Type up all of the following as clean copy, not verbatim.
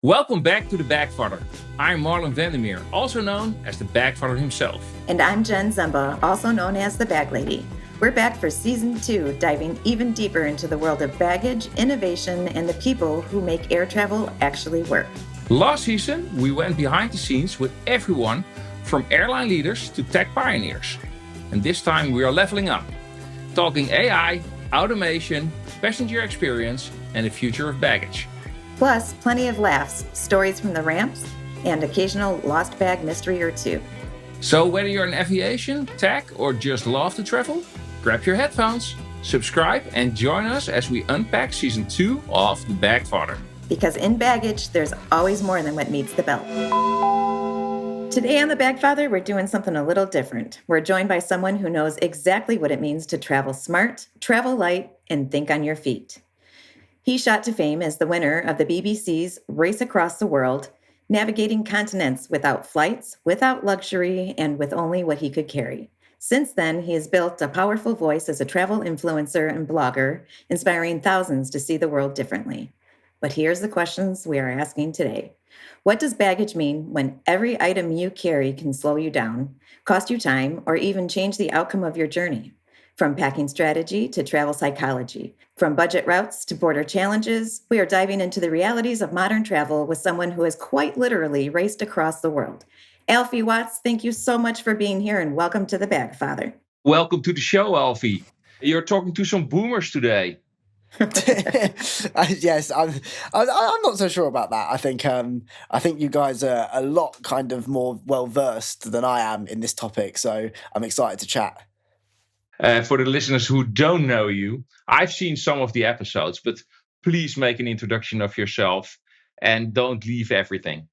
Welcome back to the BagFather. I'm Marlon, also known as the BagFather himself. And I'm Jen Zemba, also known as the Bag Lady. We're back for season 2, diving even deeper into the world of baggage, innovation, and the people who make air travel actually work. Last season, we went behind the scenes with everyone from airline leaders to tech pioneers. And this time we are leveling up, talking AI, automation, passenger experience, and the future of baggage. Plus, plenty of laughs, stories from the ramps, and occasional lost bag mystery or two. So whether you're in aviation, tech, or just love to travel, grab your headphones, subscribe, and join us as we unpack season 2 of the BagFather. Because in baggage, there's always more than what meets the belt. Today on the BagFather, we're doing something a little different. We're joined by someone who knows exactly what it means to travel smart, travel light, and think on your feet. He shot to fame as the winner of the BBC's Race Across the World, navigating continents without flights, without luxury, and with only what he could carry. Since then, he has built a powerful voice as a travel influencer and blogger, inspiring thousands to see the world differently. But here's the questions we are asking today. What does baggage mean when every item you carry can slow you down, cost you time, or even change the outcome of your journey? From packing strategy to travel psychology, from budget routes to border challenges, we are diving into the realities of modern travel with someone who has quite literally raced across the world. Alfie Watts, thank you so much for being here and welcome to the BagFather. Welcome to the show, Alfie. You're talking to some boomers today. Yes, I'm not so sure about that. I think you guys are a lot kind of more well versed than I am in this topic, so I'm excited to chat. For the listeners who don't know you, I've seen some of the episodes, but please make an introduction of yourself and don't leave everything.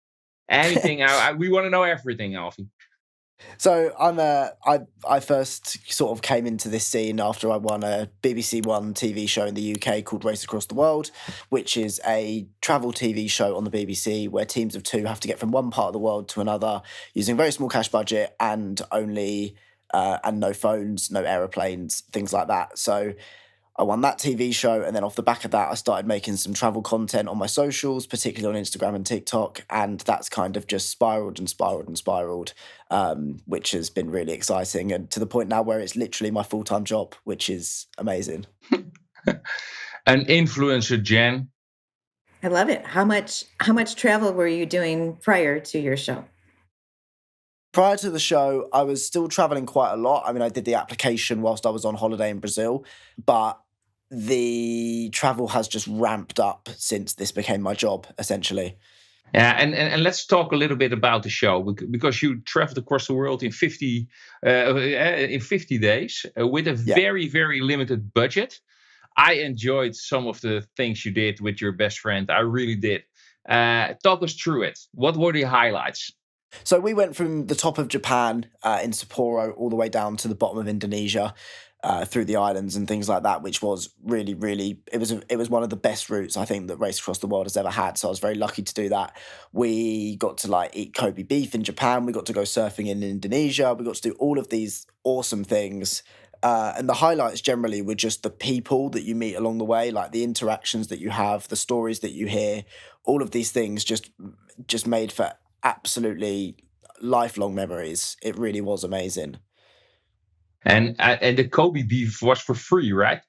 Anything, we want to know everything, Alfie. So I first sort of came into this scene after I won a BBC One TV show in the UK called Race Across the World, which is a travel TV show on the BBC where teams of 2 have to get from one part of the world to another using a very small cash budget and no phones, no aeroplanes, things like that. So I won that TV show, and then off the back of that, I started making some travel content on my socials, particularly on Instagram and TikTok, and that's kind of just spiraled and spiraled and spiraled, which has been really exciting, and to the point now where it's literally my full-time job, which is amazing. An influencer, Jen. I love it. How much travel were you doing prior to your show? Prior to the show, I was still traveling quite a lot. I mean, I did the application whilst I was on holiday in Brazil, but the travel has just ramped up since this became my job, essentially. Yeah, and let's talk a little bit about the show because you traveled across the world in 50 days with a very, very limited budget. I enjoyed some of the things you did with your best friend. I really did. Talk us through it. What were the highlights? So we went from the top of Japan in Sapporo all the way down to the bottom of Indonesia through the islands and things like that, which was really, really, it was one of the best routes I think that Race Across the World has ever had. So I was very lucky to do that. We got to eat Kobe beef in Japan. We got to go surfing in Indonesia. We got to do all of these awesome things. And the highlights generally were just the people that you meet along the way, like the interactions that you have, the stories that you hear, all of these things just made for absolutely lifelong memories. It really was amazing. And the Kobe beef was for free, right?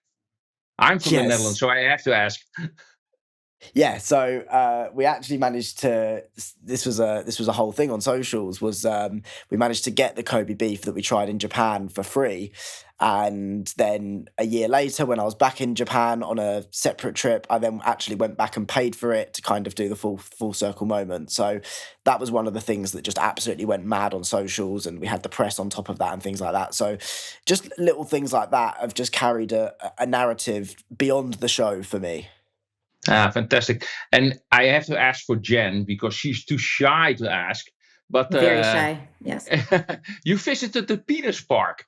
I'm from the Yes. Netherlands, so I have to ask. Yeah, so we actually managed to. This was a whole thing on socials. We managed to get the Kobe beef that we tried in Japan for free, and then a year later, when I was back in Japan on a separate trip, I then actually went back and paid for it to kind of do the full circle moment. So that was one of the things that just absolutely went mad on socials, and we had the press on top of that and things like that. So just little things like that have just carried a narrative beyond the show for me. Fantastic. And I have to ask for Jen because she's too shy to ask. But very shy, yes. You visited the penis park.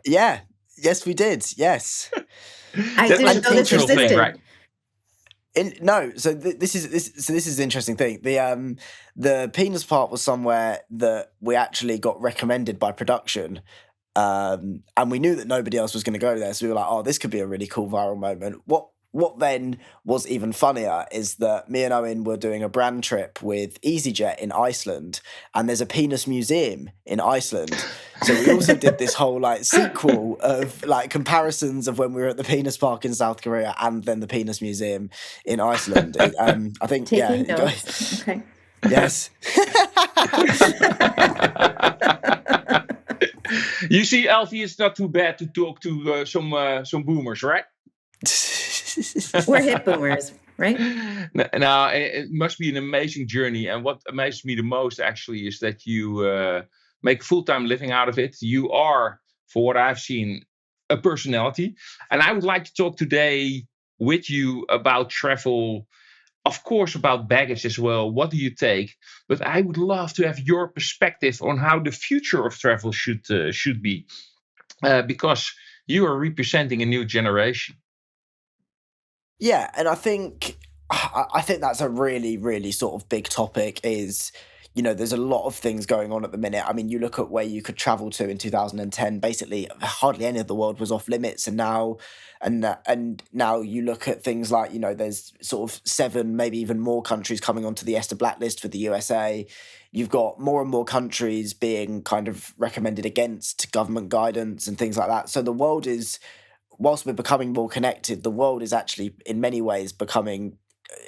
Yeah. Yes, we did. Yes. I didn't know this existed. Thing, right? So this is an interesting thing. The penis part was somewhere that we actually got recommended by production. And we knew that nobody else was going to go there. So we were like, oh, this could be a really cool viral moment. What what then was even funnier is that me and Owen were doing a brand trip with EasyJet in Iceland, and there's a penis museum in Iceland. So we also did this whole like sequel of like comparisons of when we were at the penis park in South Korea and then the penis museum in Iceland. I think, Taking yeah. notes. Okay. Yes. You see, Alfie, it's not too bad to talk to some boomers, right? We're hip boomers, right? Now, it must be an amazing journey. And what amazes me the most, actually, is that you make a full-time living out of it. You are, for what I've seen, a personality. And I would like to talk today with you about travel, of course, about baggage as well. What do you take? But I would love to have your perspective on how the future of travel should be, because you are representing a new generation. Yeah, and I think that's a really, really sort of big topic is, there's a lot of things going on at the minute. I mean, you look at where you could travel to in 2010, basically hardly any of the world was off limits. And now you look at things like, there's sort of 7, maybe even more countries coming onto the ESTA blacklist for the USA. You've got more and more countries being kind of recommended against government guidance and things like that. So the world is, whilst we're becoming more connected, the world is actually in many ways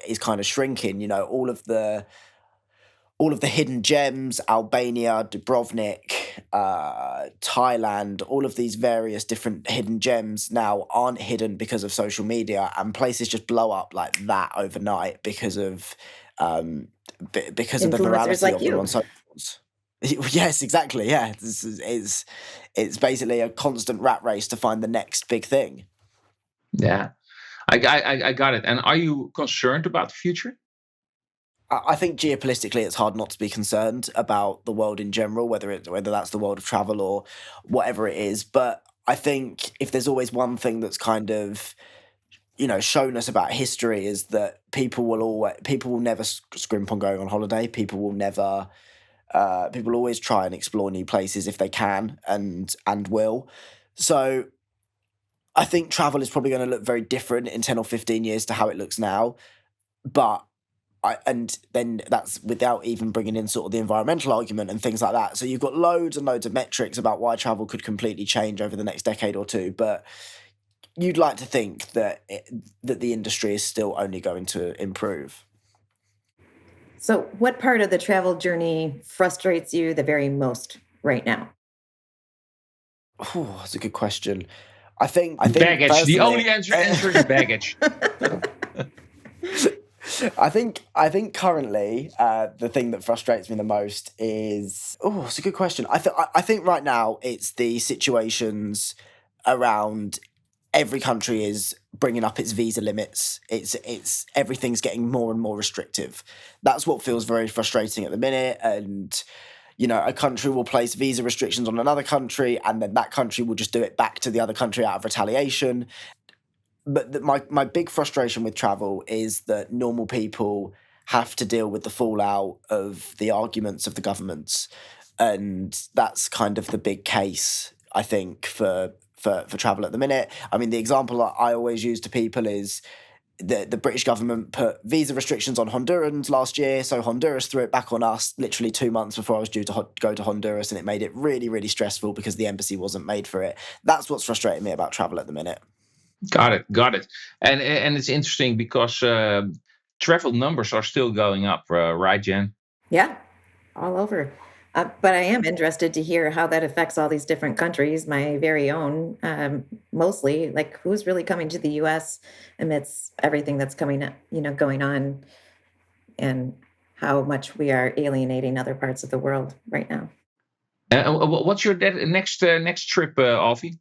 is kind of shrinking. All of the hidden gems, Albania, Dubrovnik, Thailand, all of these various different hidden gems now aren't hidden because of social media, and places just blow up like that overnight because of the Influencers virality like of them you. on socials. Yes, exactly. Yeah, it's basically a constant rat race to find the next big thing. Yeah, I got it. And are you concerned about the future? I think geopolitically, it's hard not to be concerned about the world in general, whether that's the world of travel or whatever it is. But I think if there's always one thing that's kind of shown us about history is that people will never scrimp on going on holiday. People will always try and explore new places if they can and will. So I think travel is probably going to look very different in 10 or 15 years to how it looks now. But and then that's without even bringing in sort of the environmental argument and things like that. So you've got loads and loads of metrics about why travel could completely change over the next decade or two. But you'd like to think that the industry is still only going to improve. So, what part of the travel journey frustrates you the very most right now? Oh, that's a good question. I think Baggage. The personally- only answer is baggage. I think currently the thing that frustrates me the most is it's a good question. I think right now it's the situations around every country is bringing up its visa limits. It's everything's getting more and more restrictive. That's what feels very frustrating at the minute. And a country will place visa restrictions on another country, and then that country will just do it back to the other country out of retaliation. But my big frustration with travel is that normal people have to deal with the fallout of the arguments of the governments. And that's kind of the big case, I think, for travel at the minute. I mean, the example I always use to people is the British government put visa restrictions on Hondurans last year. So Honduras threw it back on us literally 2 months before I was due to go to Honduras. And it made it really, really stressful because the embassy wasn't made for it. That's what's frustrating me about travel at the minute. Got it. And it's interesting because travel numbers are still going up, right, Jen? Yeah, all over. But I am interested to hear how that affects all these different countries, my very own, mostly. Like, who's really coming to the U.S. amidst everything that's going on, and how much we are alienating other parts of the world right now. What's your next trip, Alfie?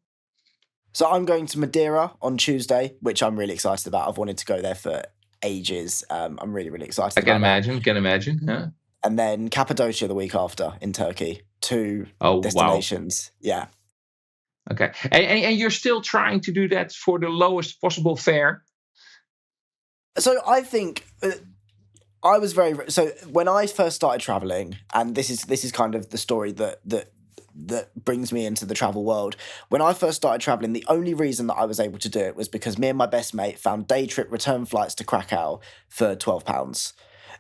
So I'm going to Madeira on Tuesday, which I'm really excited about. I've wanted to go there for ages. I'm really, really excited. Can imagine. Yeah. And then Cappadocia the week after in Turkey. 2 destinations. Wow. Yeah. Okay. And you're still trying to do that for the lowest possible fare? So I think so when I first started traveling, and this is kind of the story that that brings me into the travel world. When I first started traveling, the only reason that I was able to do it was because me and my best mate found day trip return flights to Krakow for £12.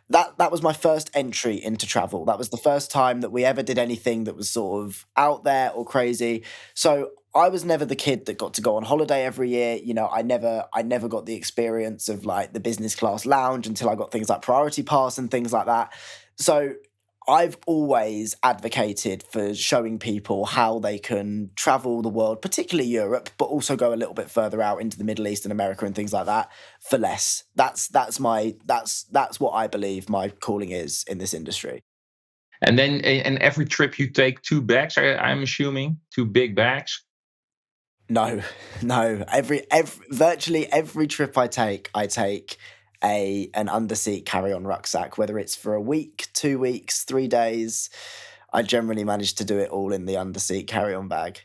That was my first entry into travel. That was the first time that we ever did anything that was sort of out there or crazy. So I was never the kid that got to go on holiday every year. You know, I never got the experience of like the business class lounge until I got things like Priority Pass and things like that. So I've always advocated for showing people how they can travel the world, particularly Europe, but also go a little bit further out into the Middle East and America and things like that for less. That's what I believe my calling is in this industry. And then in every trip you take 2 bags, I'm assuming, 2 big bags. No. Virtually every trip I take an underseat carry-on rucksack, whether it's for a week, 2 weeks, 3 days. I generally manage to do it all in the underseat carry-on bag.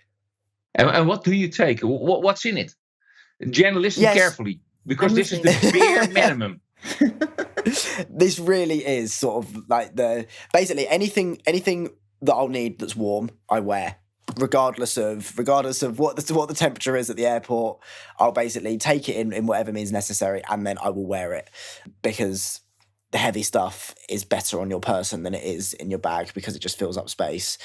And what do you take? What's in it? Jen, listen carefully, because this is the bare minimum. This really is sort of like basically anything that I'll need that's warm, I wear. Regardless of what the temperature is at the airport, I'll basically take it in whatever means necessary, and then I will wear it, because the heavy stuff is better on your person than it is in your bag, because it just fills up space.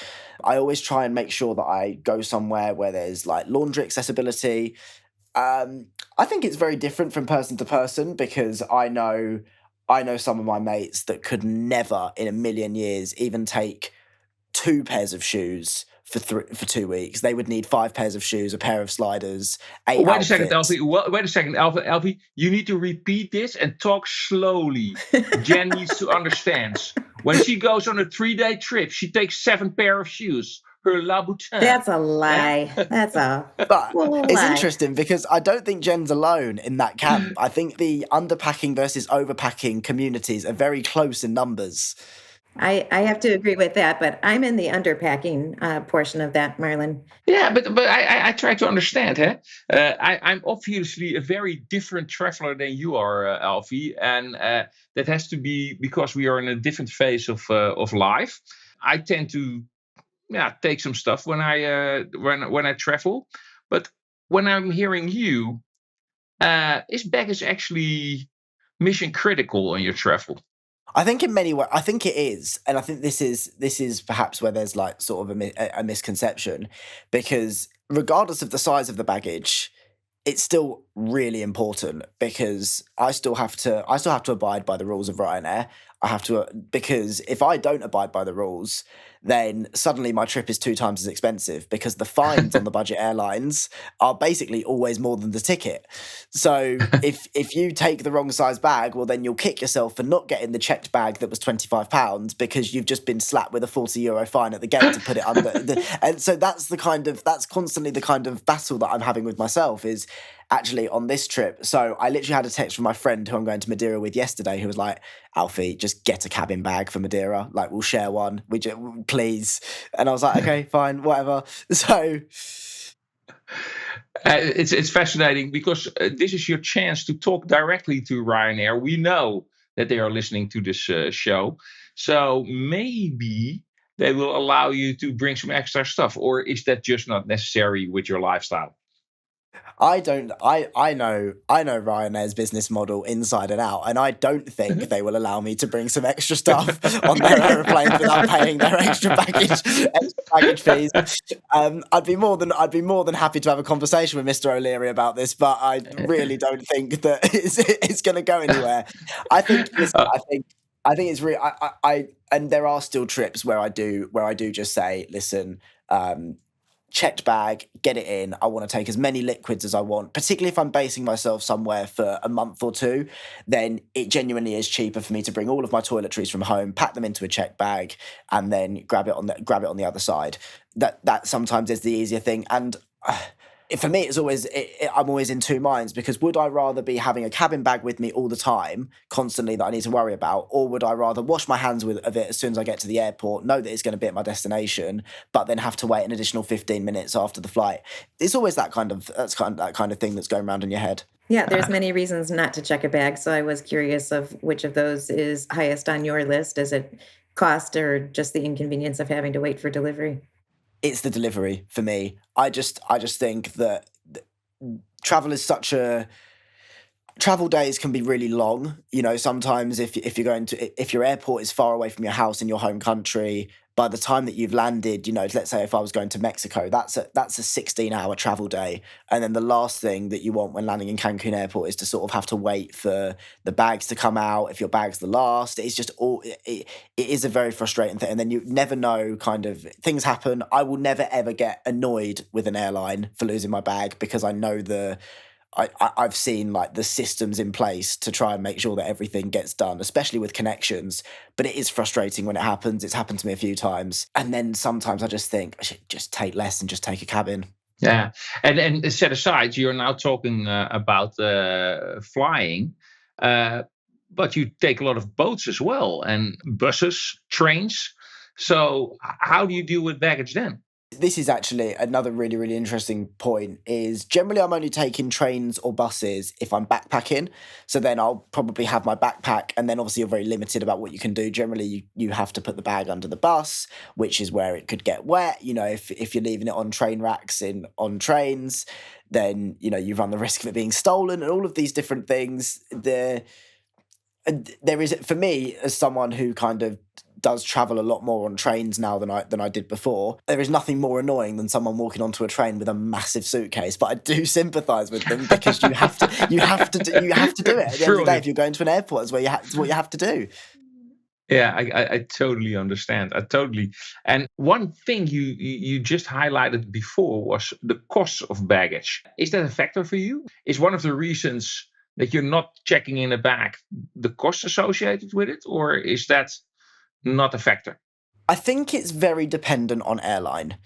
I always try and make sure that I go somewhere where there's like laundry accessibility. I think it's very different from person to person, because I know some of my mates that could never in a million years even take 2 pairs of shoes for 2 weeks. They would need 5 pairs of shoes, a pair of sliders, 8 Wait outfits. a second, Alfie. Wait a second, Alfie. You need to repeat this and talk slowly. Jen needs to understand. When she goes on a 3-day trip, she takes 7 pair of shoes. Her Louboutin. That's a lie. That's a But it's lie. interesting because I don't think Jen's alone in that camp. I think the underpacking versus overpacking communities are very close in numbers. I have to agree with that, but I'm in the underpacking portion of that, Marlon. Yeah, but I try to understand. I'm obviously a very different traveler than you are, Alfie, and that has to be because we are in a different phase of life. I tend to take some stuff when I travel, but when I'm hearing you, is baggage actually mission critical on your travel? I think in many ways, I think it is, and I think this is perhaps where there's like sort of a misconception, because regardless of the size of the baggage, it's still really important, because I still have to abide by the rules of Ryanair. I have to, because if I don't abide by the rules, then suddenly my trip is 2 times as expensive, because the fines on the budget airlines are basically always more than the ticket. So if you take the wrong size bag, well, then you'll kick yourself for not getting the checked bag that was £25, because you've just been slapped with a €40 fine at the gate to put it under. And so that's constantly the kind of battle that I'm having with myself, is actually on this trip. So I literally had a text from my friend who I'm going to Madeira with yesterday, who was like, Alfie, just get a cabin bag for Madeira. Like, we'll share one. Please. And I was like, okay, fine, whatever. So it's fascinating, because this is your chance to talk directly to Ryanair. We know that they are listening to this show. So maybe they will allow you to bring some extra stuff, or is that just not necessary with your lifestyle? I know Ryanair's business model inside and out, and I don't think they will allow me to bring some extra stuff on their aeroplanes without paying their extra baggage fees. I'd be more than happy to have a conversation with Mr. O'Leary about this, but I really don't think that it's going to go anywhere. I think it's really. And there are still trips where I do just say, listen. Checked bag, get it in. I want to take as many liquids as I want, particularly if I'm basing myself somewhere for a month or 2, then it genuinely is cheaper for me to bring all of my toiletries from home, pack them into a checked bag, and then grab it on the other side. That sometimes is the easier thing. And for me, it's always I'm always in 2 minds, because would I rather be having a cabin bag with me all the time, constantly, that I need to worry about, or would I rather wash my hands of it as soon as I get to the airport, know that it's going to be at my destination, but then have to wait an additional 15 minutes after the flight? It's always that kind of thing that's going around in your head. Yeah, there's many reasons not to check a bag, so I was curious of which of those is highest on your list. Is it cost or just the inconvenience of having to wait for delivery? it's the delivery for me. I just think that travel is such a travel days can be really long. Sometimes if your airport is far away from your house in your home country, by the time that you've landed, let's say if I was going to Mexico, that's a 16-hour travel day. And then the last thing that you want when landing in Cancun airport is to sort of have to wait for the bags to come out. If your bag's the last, it's just it is a very frustrating thing. And then you never know, kind of things happen. I will never ever get annoyed with an airline for losing my bag, because I know I've seen like the systems in place to try and make sure that everything gets done, especially with connections. But it is frustrating when it happens. It's happened to me a few times. And then sometimes I just think I should just take less and just take a cabin. Yeah. And set aside, you're now talking about flying, but you take a lot of boats as well, and buses, trains. So how do you deal with baggage then? This is actually another really, really interesting point, is generally I'm only taking trains or buses if I'm backpacking. So then I'll probably have my backpack, and then obviously you're very limited about what you can do. Generally, you have to put the bag under the bus, which is where it could get wet. If you're leaving it on train racks on trains, then, you run the risk of it being stolen and all of these different things. There is, for me, as someone who kind of does travel a lot more on trains now than I did before, there is nothing more annoying than someone walking onto a train with a massive suitcase. But I do sympathise with them, because you have to do it. At the end of the day, if you're going to an airport, it's what you have to do. Yeah, I totally understand. And one thing you just highlighted before was the cost of baggage. Is that a factor for you? Is one of the reasons that you're not checking in a bag the cost associated with it, or is that not a factor? I think it's very dependent on airline.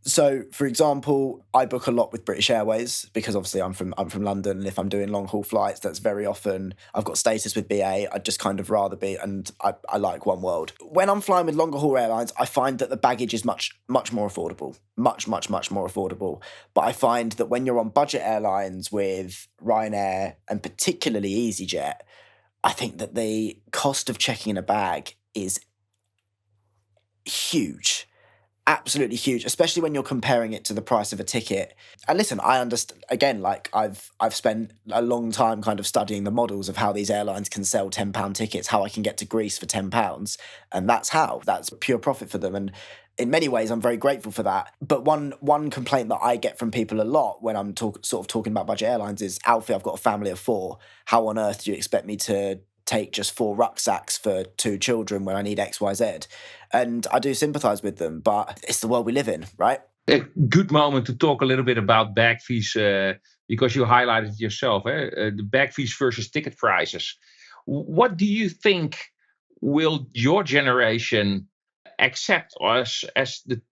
So, for example, I book a lot with British Airways, because obviously I'm from London, and if I'm doing long haul flights, that's very often, I've got status with BA. I'd just kind of rather be, and I like One World. When I'm flying with longer haul airlines, I find that the baggage is much more affordable, much more affordable. But I find that when you're on budget airlines with Ryanair and particularly EasyJet, I think that the cost of checking in a bag is huge. Absolutely huge, especially when you're comparing it to the price of a ticket. And listen, I understand, again, like I've spent a long time kind of studying the models of how these airlines can sell £10 tickets, how I can get to Greece for £10, and that's pure profit for them. And in many ways, I'm very grateful for that. But one complaint that I get from people a lot when I'm talking about budget airlines is, Alfie, I've got a family of 4. How on earth do you expect me to take just 4 rucksacks for 2 children when I need XYZ? And I do sympathise with them, but it's the world we live in, right? A good moment to talk a little bit about bag fees, because you highlighted it yourself, the bag fees versus ticket prices. What do you think will your generation accept as the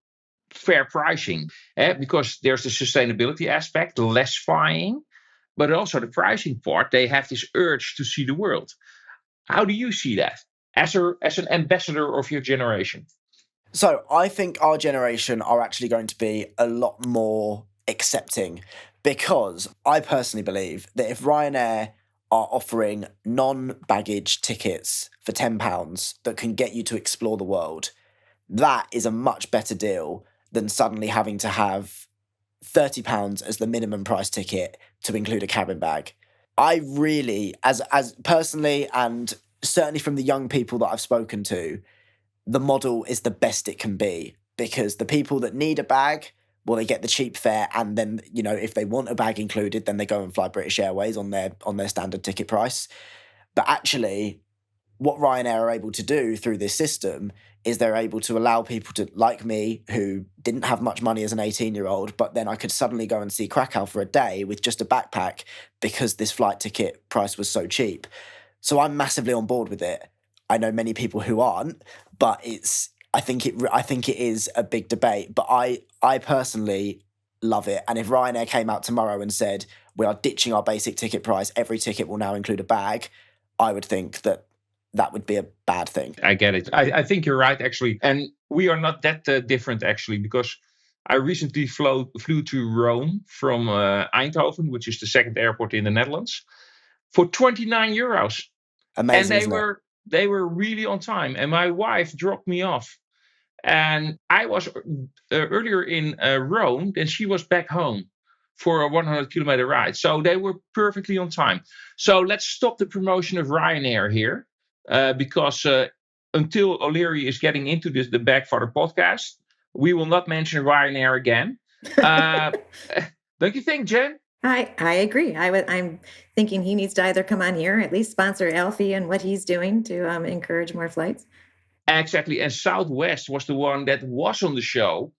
fair pricing? Because there's the sustainability aspect, less flying, but also the pricing part. They have this urge to see the world. How do you see that as an ambassador of your generation? So I think our generation are actually going to be a lot more accepting, because I personally believe that if Ryanair are offering non-baggage tickets for £10 that can get you to explore the world, that is a much better deal than suddenly having to have £30 as the minimum price ticket to include a cabin bag. I really, as personally, and certainly from the young people that I've spoken to, the model is the best it can be, because the people that need a bag, well, they get the cheap fare, and then, if they want a bag included, then they go and fly British Airways on their standard ticket price. But actually, what Ryanair are able to do through this system is they're able to allow people to, like me, who didn't have much money as an 18-year-old, but then I could suddenly go and see Krakow for a day with just a backpack because this flight ticket price was so cheap. So I'm massively on board with it. I know many people who aren't, but I think it is a big debate. But I personally love it. And if Ryanair came out tomorrow and said, we are ditching our basic ticket price, every ticket will now include a bag, I would think that would be a bad thing. I get it. I think you're right, actually. And we are not that different, actually, because I recently flew to Rome from Eindhoven, which is the second airport in the Netherlands, for €29. Amazing, and they were really on time. And my wife dropped me off And I was earlier in Rome, and she was back home for a 100-kilometer ride. So they were perfectly on time. So let's stop the promotion of Ryanair here, because until O'Leary is getting into the BagFather podcast, we will not mention Ryanair again. Don't you think, Jen? I agree. I'm thinking he needs to either come on here, at least sponsor Alfie and what he's doing to encourage more flights. Exactly. And Southwest was the one that was on the show.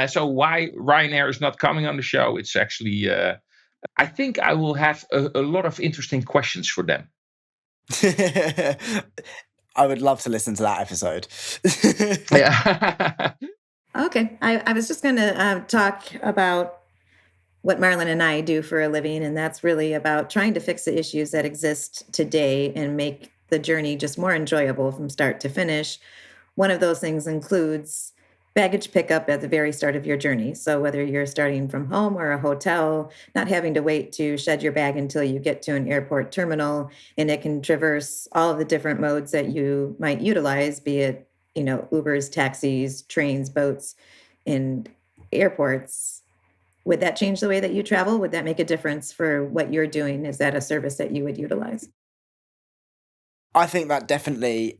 So why Ryanair is not coming on the show? It's actually, I think I will have a lot of interesting questions for them. I would love to listen to that episode. Yeah. Okay. I was just going to talk about what Marlon and I do for a living, and that's really about trying to fix the issues that exist today and make the journey just more enjoyable from start to finish. One of those things includes baggage pickup at the very start of your journey. So whether you're starting from home or a hotel, not having to wait to shed your bag until you get to an airport terminal, and it can traverse all of the different modes that you might utilize, be it, Ubers, taxis, trains, boats, and airports. Would that change the way that you travel? Would that make a difference for what you're doing? Is that a service that you would utilize? I think that definitely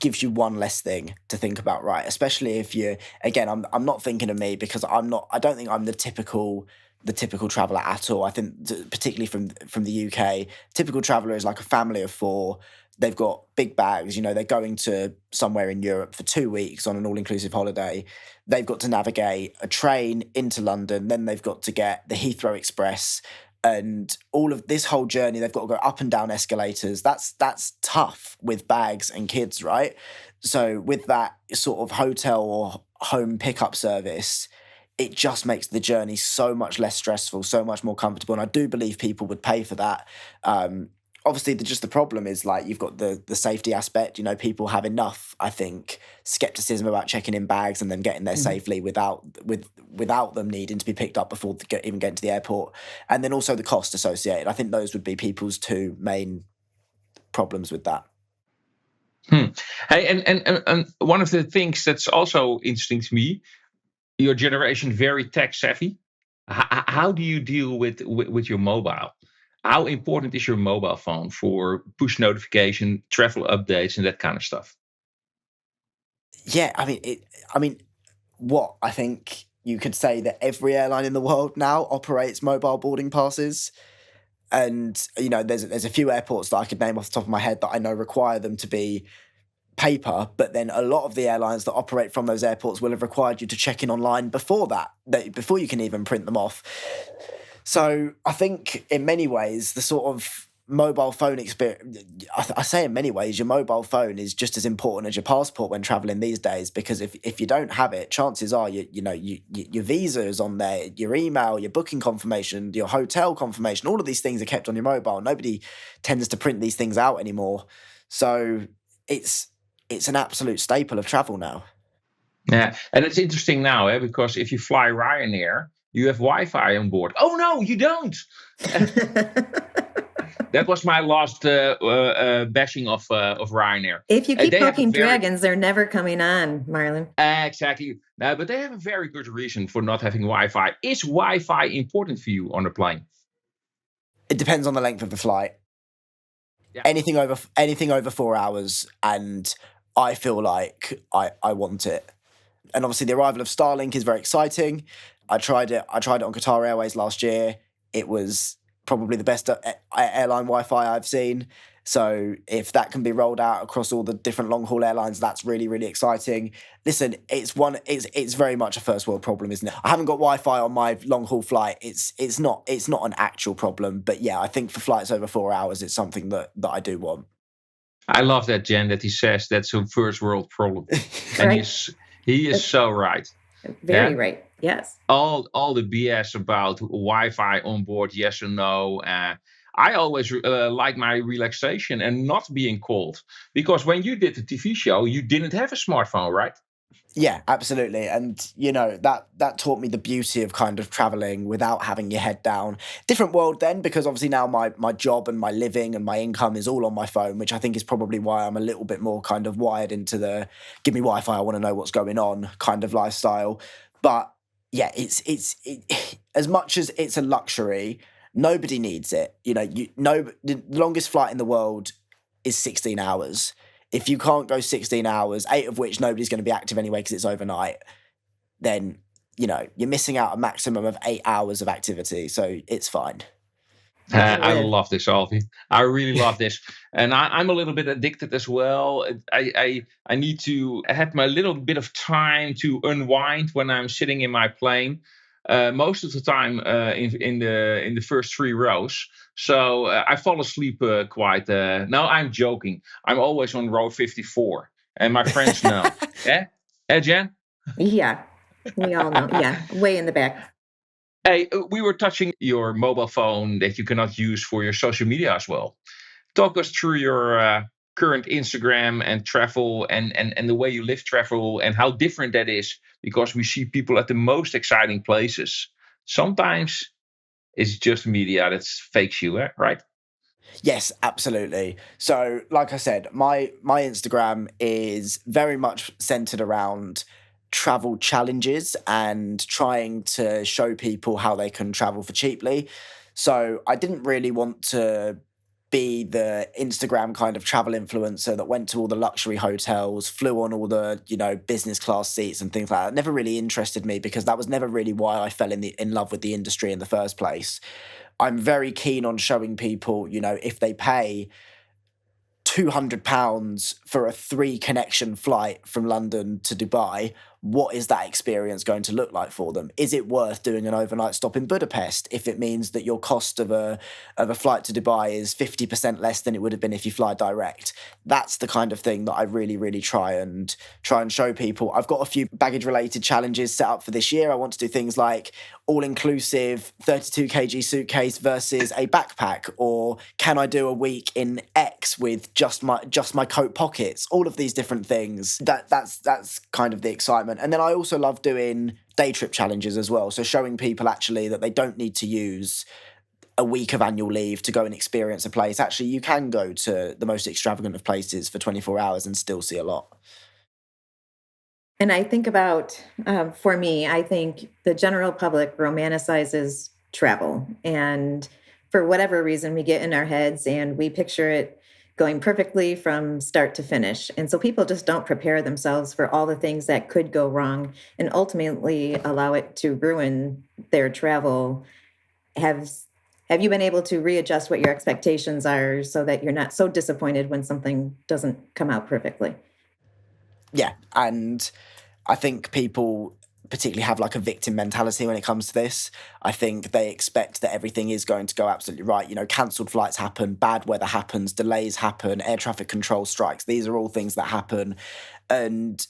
gives you one less thing to think about, right? Especially if you, again, I'm not thinking of me because I don't think I'm the typical traveler at all. I think particularly from the UK, typical traveler is like a family of four. They've got big bags, they're going to somewhere in Europe for 2 weeks on an all-inclusive holiday. They've got to navigate a train into London, then they've got to get the Heathrow Express, and all of this whole journey, they've got to go up and down escalators. That's tough with bags and kids, right? So with that sort of hotel or home pickup service, it just makes the journey so much less stressful, so much more comfortable. And I do believe people would pay for that. Obviously, the problem is like you've got the safety aspect. People have enough, I think, skepticism about checking in bags and then getting there safely without them needing to be picked up before even getting to the airport. And then also the cost associated. I think those would be people's two main problems with that. Hey, and one of the things that's also interesting to me, your generation very tech savvy. How do you deal with your mobile? How important is your mobile phone for push notification, travel updates, and that kind of stuff? Yeah, I think you could say that every airline in the world now operates mobile boarding passes. And, there's a few airports that I could name off the top of my head that I know require them to be paper, but then a lot of the airlines that operate from those airports will have required you to check in online before before you can even print them off. So I think in many ways, the sort of mobile phone experience, I say in many ways, your mobile phone is just as important as your passport when traveling these days, because if you don't have it, chances are, your visa is on there, your email, your booking confirmation, your hotel confirmation, all of these things are kept on your mobile. Nobody tends to print these things out anymore. So it's an absolute staple of travel now. Yeah, and it's interesting now, because if you fly Ryanair, you have Wi-Fi on board. Oh no, you don't. That was my last bashing of Ryanair. If you keep poking dragons, they're never coming on, Marlon. Exactly. No, but they have a very good reason for not having Wi-Fi. Is Wi-Fi important for you on a plane? It depends on the length of the flight. Yeah. Anything over 4 hours, and I feel like I want it. And obviously, the arrival of Starlink is very exciting. I tried it on Qatar Airways last year. It was probably the best airline Wi-Fi I've seen. So if that can be rolled out across all the different long-haul airlines, that's really, really exciting. Listen, it's very much a first world problem, isn't it? I haven't got Wi-Fi on my long-haul flight. It's not an actual problem. But yeah, I think for flights over 4 hours, it's something that I do want. I love that, Jen, that he says that's a first world problem. And right. he is so right. Very right. Yes. All the BS about Wi-Fi on board, yes or no. I always like my relaxation and not being called. Because when you did the TV show, you didn't have a smartphone, right? Yeah, absolutely. And that taught me the beauty of kind of traveling without having your head down. Different world then, because obviously now my job and my living and my income is all on my phone, which I think is probably why I'm a little bit more kind of wired into the give me Wi-Fi, I want to know what's going on kind of lifestyle. But yeah, as much as it's a luxury, nobody needs it. The longest flight in the world is 16 hours. If you can't go 16 hours, 8 of which nobody's going to be active anyway because it's overnight, then, you're missing out a maximum of 8 hours of activity. So it's fine. I love this, Alfie. I really love this, and I'm a little bit addicted as well. I need to have my little bit of time to unwind when I'm sitting in my plane. Most of the time, in the first 3 rows. So I fall asleep quite. No, I'm joking. I'm always on row 54, and my friends know. Yeah, Jen. Yeah, we all know. Yeah, way in the back. Hey, we were touching your mobile phone that you cannot use for your social media as well. Talk us through your current Instagram and travel and the way you live travel and how different that is because we see people at the most exciting places. Sometimes it's just media that fakes you, right? Yes, absolutely. So, like I said, my Instagram is very much centered around travel challenges and trying to show people how they can travel for cheaply. So, I didn't really want to be the Instagram kind of travel influencer that went to all the luxury hotels, flew on all the, business class seats and things like that. It never really interested me because that was never really why I fell in love with the industry in the first place. I'm very keen on showing people, if they pay £200 for a 3 connection flight from London to Dubai, what is that experience going to look like for them? Is it worth doing an overnight stop in Budapest if it means that your cost of a flight to Dubai is 50% less than it would have been if you fly direct? That's the kind of thing that I really, really try and show people. I've got a few baggage related challenges set up for this year. I want to do things like all-inclusive 32 kg suitcase versus a backpack, or can I do a week in X with just my coat pockets? All of these different things. That's kind of the excitement. And then I also love doing day trip challenges as well. So showing people actually that they don't need to use a week of annual leave to go and experience a place. Actually, you can go to the most extravagant of places for 24 hours and still see a lot. And I think about, for me, I think the general public romanticizes travel. And for whatever reason, we get in our heads and we picture it going perfectly from start to finish. And so people just don't prepare themselves for all the things that could go wrong and ultimately allow it to ruin their travel. Have have you been able to readjust what your expectations are so that you're not so disappointed when something doesn't come out perfectly? Yeah, and I think people particularly have like a victim mentality when it comes to this. I think they expect that everything is going to go absolutely right. Cancelled flights happen, bad weather happens, delays happen, air traffic control strikes. These are all things that happen. And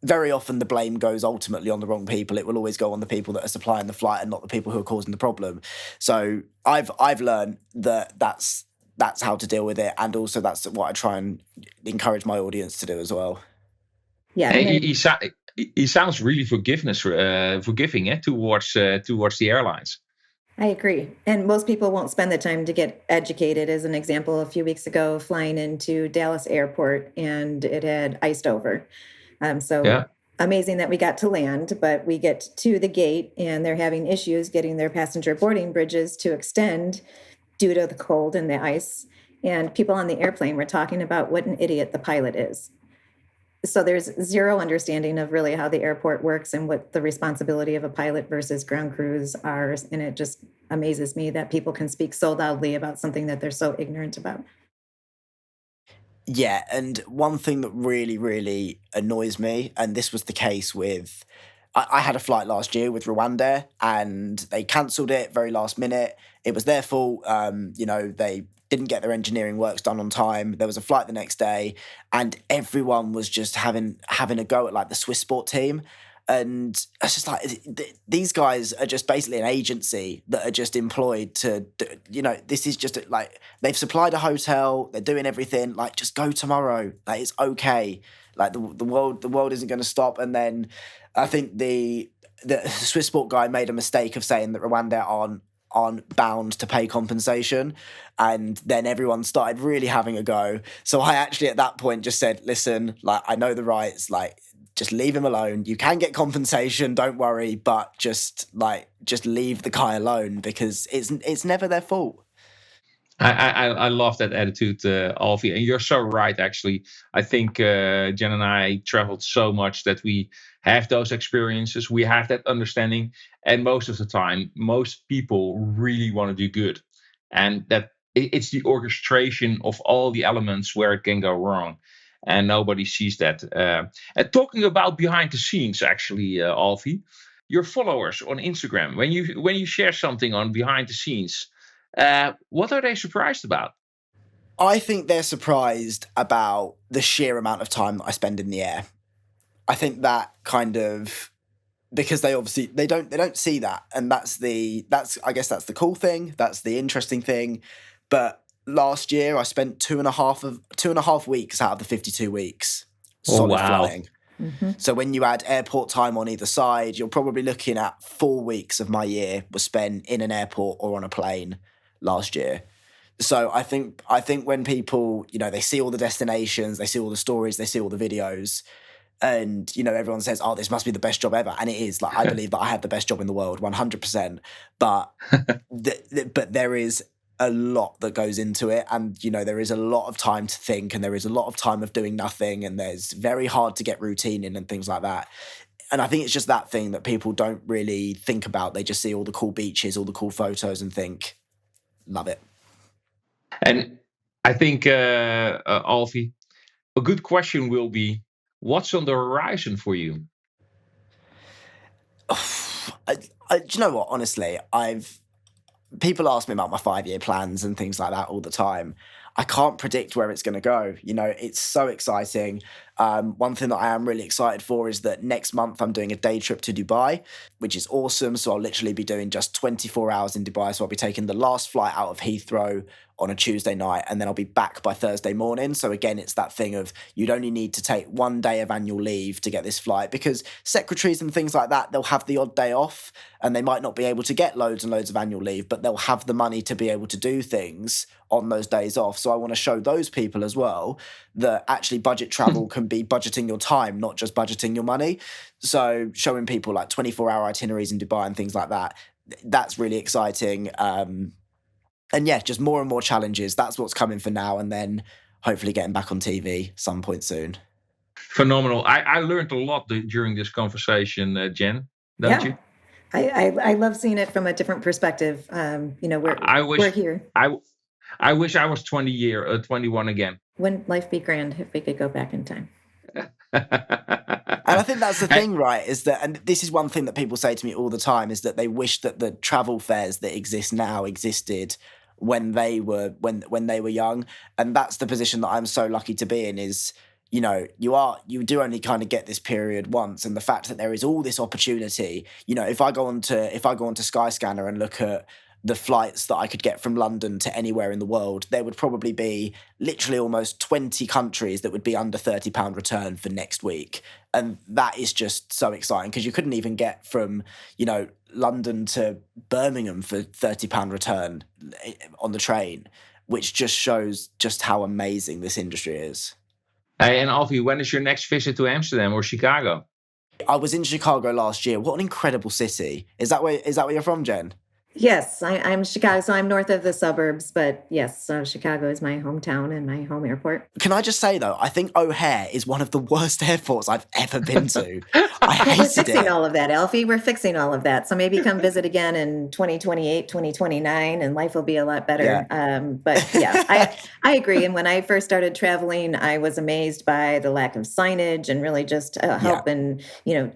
very often the blame goes ultimately on the wrong people. It will always go on the people that are supplying the flight and not the people who are causing the problem. So I've learned that that's how to deal with it. And also that's what I try and encourage my audience to do as well. Yeah. And he sounds really forgiving towards the airlines. I agree. And most people won't spend the time to get educated. As an example, a few weeks ago, flying into Dallas Airport and it had iced over. So Yeah. amazing that we got to land, but we get to the gate and they're having issues getting their passenger boarding bridges to extend due to the cold and the ice. And people on the airplane were talking about what an idiot the pilot is. So there's zero understanding of really how the airport works and what the responsibility of a pilot versus ground crews are. And it just amazes me that people can speak so loudly about something that they're so ignorant about. Yeah, and one thing that really, really annoys me, and this was the case with, I had a flight last year with Rwanda, and they cancelled it very last minute. It was their fault. They didn't get their engineering works done on time. There was a flight the next day, and everyone was just having a go at like the Swiss Sport team. And it's just like, these guys are just basically an agency that are just employed to, this is just like, they've supplied a hotel, they're doing everything, like, just go tomorrow. Like, it's okay. Like, the world isn't going to stop. And then I think the Swiss Sport guy made a mistake of saying that Rwanda aren't bound to pay compensation, and then everyone started really having a go. So I actually at that point just said, listen, like, I know the rights, like, just leave him alone. You can get compensation, don't worry, but just leave the guy alone, because it's never their fault. I love that attitude, Alfie, and you're so right. Actually, I think Jen and I traveled so much that we have those experiences, we have that understanding, and most of the time, most people really want to do good, and that it's the orchestration of all the elements where it can go wrong, and nobody sees that. And talking about behind the scenes, actually, Alfie, your followers on Instagram, when you share something on behind the scenes. What are they surprised about? I think they're surprised about the sheer amount of time that I spend in the air. I think that kind of, because they don't see that, and that's I guess that's the cool thing, that's the interesting thing. But last year I spent 2.5 weeks out of the 52 weeks solid flying. Mm-hmm. So when you add airport time on either side, you're probably looking at 4 weeks of my year was spent in an airport or on a plane last year. So I think when people, they see all the destinations, they see all the stories, they see all the videos, and everyone says, "Oh, this must be the best job ever," and it is. Like, I believe that I have the best job in the world, 100%. But but there is a lot that goes into it, and there is a lot of time to think, and there is a lot of time of doing nothing, and there's very hard to get routine in and things like that. And I think it's just that thing that people don't really think about. They just see all the cool beaches, all the cool photos, and think, love it. And I think, Alfie, a good question will be, what's on the horizon for you? Do you know what? Honestly, people ask me about my 5-year plans and things like that all the time. I can't predict where it's going to go. It's so exciting. One thing that I am really excited for is that next month I'm doing a day trip to Dubai, which is awesome. So I'll literally be doing just 24 hours in Dubai. So I'll be taking the last flight out of Heathrow on a Tuesday night, and then I'll be back by Thursday morning. So again, it's that thing of, you'd only need to take 1 day of annual leave to get this flight, because secretaries and things like that, they'll have the odd day off, and they might not be able to get loads and loads of annual leave, but they'll have the money to be able to do things on those days off. So I want to show those people as well that actually budget travel can be budgeting your time, not just budgeting your money. So showing people like 24-hour itineraries in Dubai and things like that, that's really exciting. And yeah, just more and more challenges. That's what's coming for now, and then hopefully getting back on TV some point soon. Phenomenal. I learned a lot during this conversation, Jen. Don't you? I love seeing it from a different perspective. We're here. I wish I was 21 again. Wouldn't life be grand if we could go back in time? And I think that's the thing, right? Is that, and this is one thing that people say to me all the time, is that they wish that the travel fairs that exist now existed when they were young. And that's the position that I'm so lucky to be in, is, you do only kind of get this period once, and the fact that there is all this opportunity. If I go onto Skyscanner and look at the flights that I could get from London to anywhere in the world, there would probably be literally almost 20 countries that would be under £30 return for next week. And that is just so exciting, because you couldn't even get from, London to Birmingham for £30 return on the train, which just shows just how amazing this industry is. Hey, and Alfie, when is your next visit to Amsterdam or Chicago? I was in Chicago last year. What an incredible city. Is that where you're from, Jen? Yes, I'm Chicago, so I'm north of the suburbs, but yes, so Chicago is my hometown and my home airport. Can I just say, though, I think O'Hare is one of the worst airports I've ever been to. I hated We're fixing it. all of that, Alfie. We're fixing all of that. So maybe come visit again in 2028, 2029, and life will be a lot better. Yeah. But yeah, I agree. And when I first started traveling, I was amazed by the lack of signage and really just help in,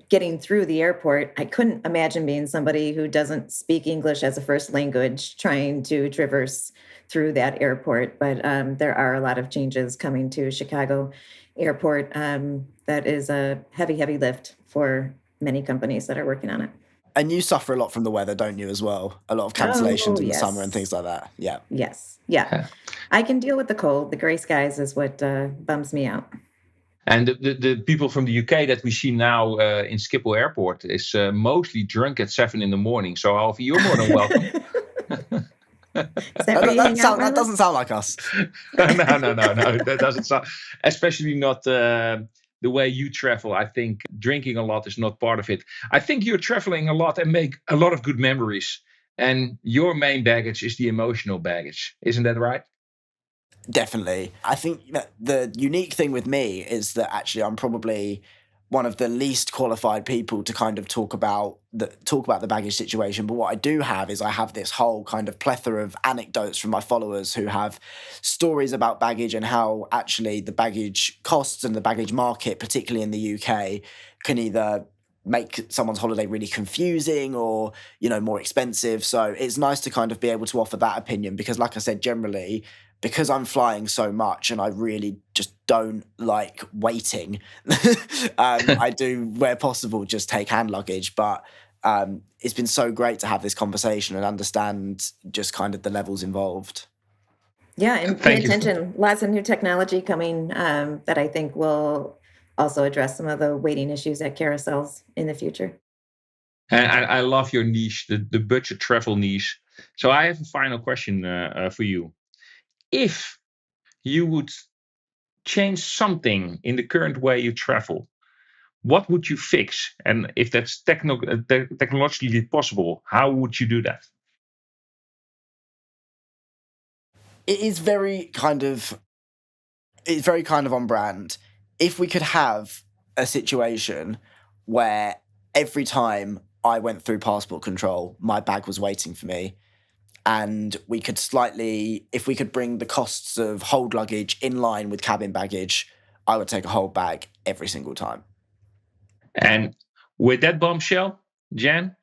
getting through the airport. I couldn't imagine being somebody who doesn't speak English as a first language trying to traverse through that airport. But there are a lot of changes coming to Chicago Airport. That is a heavy lift for many companies that are working on it. And you suffer a lot from the weather, don't you, as well? A lot of cancellations in the yes. summer and things like that. Yeah. Yes. Yeah. I can deal with the cold. The gray skies is what bums me out. And the people from the UK that we see now in Schiphol Airport is mostly drunk at 7 a.m. So Alfie, you're more than welcome. That doesn't sound like us. No. That doesn't sound, especially not the way you travel. I think drinking a lot is not part of it. I think you're traveling a lot and make a lot of good memories. And your main baggage is the emotional baggage. Isn't that right? Definitely. I think that the unique thing with me is that actually I'm probably one of the least qualified people to kind of talk about the baggage situation. But what I do have is I have this whole kind of plethora of anecdotes from my followers who have stories about baggage and how actually the baggage costs and the baggage market, particularly in the UK, can either make someone's holiday really confusing or, more expensive. So it's nice to kind of be able to offer that opinion because, like I said, generally, because I'm flying so much and I really just don't like waiting, I do, where possible, just take hand luggage. But it's been so great to have this conversation and understand just kind of the levels involved. Yeah, and pay attention. Lots of new technology coming that I think will also address some of the waiting issues at carousels in the future. And I love your niche, the budget travel niche. So I have a final question for you. If you would change something in the current way you travel, what would you fix? And if that's technologically possible, how would you do that? It's very kind of on brand. If we could have a situation where every time I went through passport control, my bag was waiting for me, and if we could bring the costs of hold luggage in line with cabin baggage, I would take a hold bag every single time. And with that bombshell, Jen,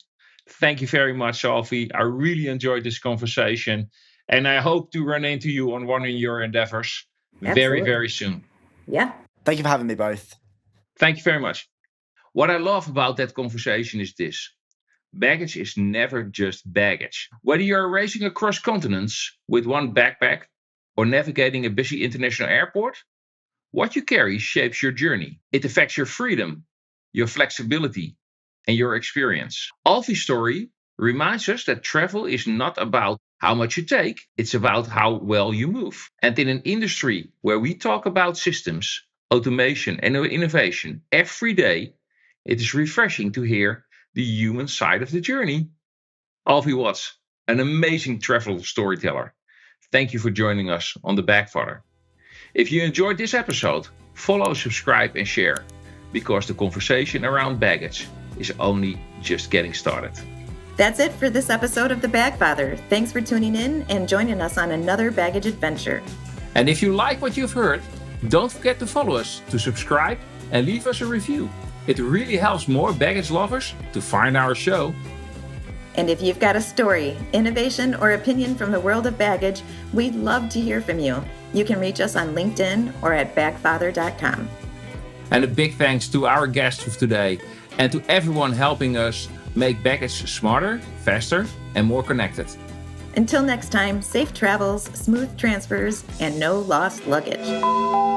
thank you very much, Alfie. I really enjoyed this conversation, and I hope to run into you on one of your endeavors very, very soon. Yeah. Thank you for having me both. Thank you very much. What I love about that conversation is this. Baggage is never just baggage. Whether you're racing across continents with one backpack or navigating a busy international airport, what you carry shapes your journey. It affects your freedom, your flexibility, and your experience. Alfie's story reminds us that travel is not about how much you take, it's about how well you move. And in an industry where we talk about systems, automation, and innovation every day, it is refreshing to hear the human side of the journey. Alfie Watts, an amazing travel storyteller. Thank you for joining us on the BagFather. If you enjoyed this episode, follow, subscribe, and share, because the conversation around baggage is only just getting started. That's it for this episode of the BagFather. Thanks for tuning in and joining us on another baggage adventure. And if you like what you've heard, don't forget to follow us, to subscribe, and leave us a review. It really helps more baggage lovers to find our show. And if you've got a story, innovation, or opinion from the world of baggage, we'd love to hear from you. You can reach us on LinkedIn or at BagFather.com. And a big thanks to our guests of today and to everyone helping us make baggage smarter, faster, and more connected. Until next time, safe travels, smooth transfers, and no lost luggage.